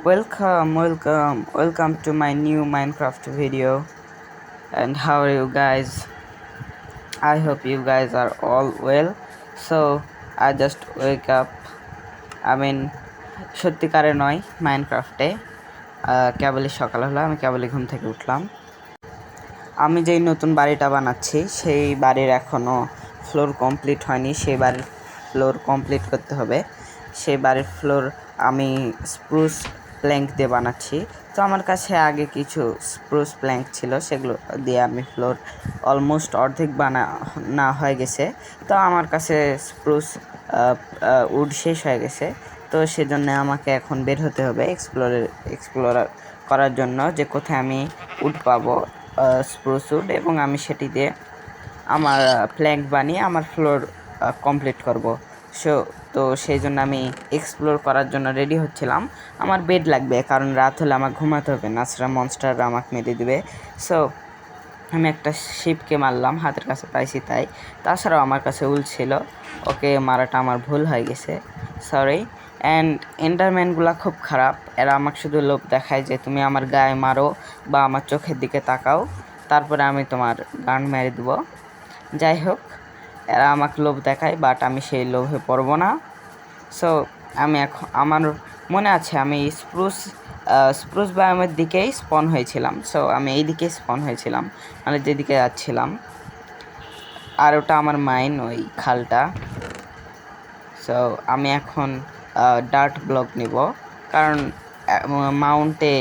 Welcome to my new Minecraft video. And how are you guys? I hope you guys are all well. So I just wake up. I mean, সত্যিকারে নয়, মাইনক্রাফটে কেবলই সকাল হলো, আমি কেবলই ঘুম থেকে উঠলাম। আমি যেই নতুন বাড়িটা বানাচ্ছি সেই বাড়ির এখনও ফ্লোর কমপ্লিট হয়নি। সেই বাড়ির ফ্লোর কমপ্লিট করতে হবে। সেই বাড়ির ফ্লোর আমি স্প্রুস প্ল্যাঙ্ক দিয়ে বানাচ্ছি। তো আমার কাছে আগে কিছু স্প্রুস প্ল্যাঙ্ক ছিল, সেগুলো দিয়ে আমি ফ্লোর অলমোস্ট অর্ধেক বানানো হয়ে গেছে। তো আমার কাছে স্প্রুস উড শেষ হয়ে গেছে। তো সেজন্য আমাকে এখন বের হতে হবে এক্সপ্লোর করার জন্য, যে কোথায় আমি উড পাবো, স্প্রুস উড, এবং আমি সেটি দিয়ে আমার প্ল্যাঙ্ক বানিয়ে আমার ফ্লোর কমপ্লিট করব। তো সেই জন্য আমি এক্সপ্লোর করার জন্য রেডি হচ্ছিলাম। আমার বেড লাগবে, কারণ রাত হলে আমাকে ঘুমাতে হবে, নাচরা মনস্টাররা আমাকে মেরে দেবে। সো আমি একটা শিপকে মারলাম, হাতের কাছে পাইছি তাই। তাছাড়াও আমার কাছে উল ছিল, ওকে মারাটা আমার ভুল হয়ে গেছে, সরি। অ্যান্ড এন্ডারম্যানগুলো খুব খারাপ। এরা আমাকে শুধু লোভ দেখায় যে তুমি আমার গায়ে মারো বা আমার চোখের দিকে তাকাও, তারপরে আমি তোমার গান মেরে দেবো। যাই হোক, এরা আমাকে লোভ দেখায়, বাট আমি সেই লোভে পড়বো না। সো আমি এখন, আমার মনে আছে আমি স্প্রুস বায়োমের দিকেই স্পন হয়েছিলাম। সো আমি এই দিকেই স্পন হয়েছিলাম, মানে যেদিকে যাচ্ছিলাম। আর ওটা আমার মাইন, ওই খালটা। সো আমি এখন ডার্ট ব্লক নিব, কারণ মাউন্টে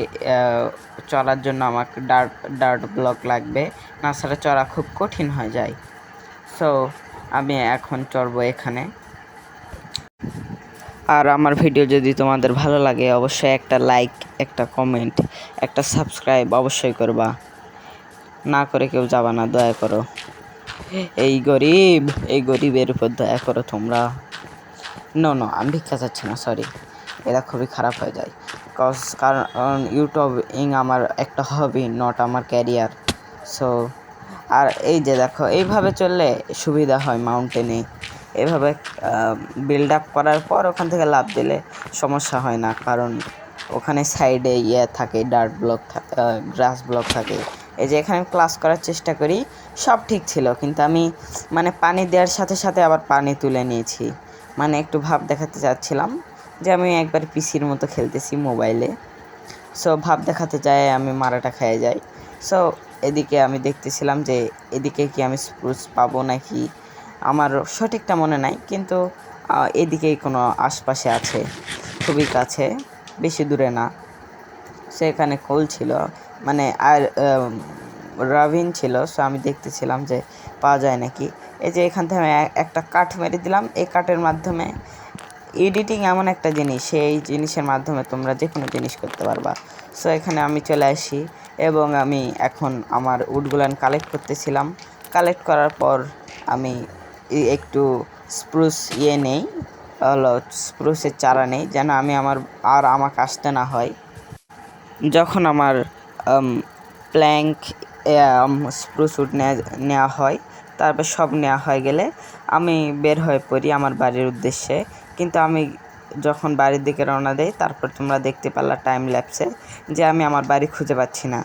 চড়ার জন্য আমাকে ডার্ট ব্লক লাগবে, না ছাড়া চড়া খুব কঠিন হয়ে যায়। সো আমি এখন চড়বো এখানে। আর আমার ভিডিও যদি তোমাদের ভালো লাগে, অবশ্যই একটা লাইক, একটা কমেন্ট, একটা সাবস্ক্রাইব অবশ্যই করবা। না করে কেউ যাবা না, দয়া করো। এই গরিবের উপর দয়া করো তোমরা। নো, আমি ভিক্ষা চাচ্ছি না, সরি, এটা খুবই খারাপ হয়ে যায়। কারণ ইউটিউবিং আমার একটা হবি, নট আমার ক্যারিয়ার। সো আর এই যে দেখো, এইভাবে চললে সুবিধা হয় মাউন্টেনে। এভাবে বিল্ড আপ করার পর ওখান থেকে লাফ দিলে সমস্যা হয় না, কারণ ওখানে সাইডে থাকে, ডার্ট ব্লক থাকে, গ্রাস ব্লক থাকে। এই যে এখানে ক্লাস করার চেষ্টা করি, সব ঠিক ছিল, কিন্তু আমি মানে পানি দেওয়ার সাথে সাথে আবার পানি তুলে নিয়েছি। মানে একটু ভাব দেখাতে চাচ্ছিলাম যে আমি একবার পিসির মতো খেলতেছি মোবাইলে। সো ভাব দেখাতে যায়, আমি মারাটা খেয়ে যাই। সো এদিকে আমি দেখতেছিলাম যে এদিকে কি আমি স্প্রুস পাবো নাকি, আমার সঠিকটা মনে নাই, কিন্তু এদিকেই কোনো আশপাশে আছে, খুবই কাছে, বেশি দূরে না। সেখানে কোল ছিল, মানে আর রাভিন ছিল। সো আমি দেখতেছিলাম যে পাওয়া যায় নাকি। এই যে এখান থেকে আমি একটা কাঠ মেরে দিলাম। এই কাঠের মাধ্যমে এডিটিং এমন একটা জিনিস, সেই জিনিসের মাধ্যমে তোমরা যে কোনো জিনিস করতে পারবা। সো এখানে আমি চলে আসি, এবং আমি এখন আমার উডগুলান কালেক্ট করতেছিলাম। কালেক্ট করার পর আমি একটু স্প্রুস নেই, হলো স্প্রুসের চারা নেই, যেন আমি আমাকে আসতে না হয়। যখন আমার প্ল্যাঙ্ক স্প্রুস উড নেওয়া হয়, তারপর সব নেওয়া হয়ে গেলে আমি বের হয়ে পড়ি আমার বাড়ির উদ্দেশ্যে। কিন্তু আমি যখন বাড়ির দিকে রওনা দেই, তারপর তোমরা দেখতে পারলা টাইম ল্যাপসে যে আমি আমার বাড়ি খুঁজে পাচ্ছি না।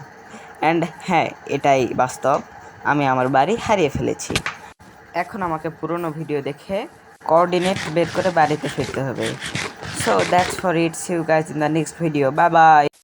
অ্যান্ড হ্যাঁ, এটাই বাস্তব, আমি আমার বাড়ি হারিয়ে ফেলেছি। এখন আমাকে পুরনো ভিডিও দেখে কোঅর্ডিনেট বের করে বাড়িতে ফিরতে হবে। So that's for it, see you guys in the next video, bye by.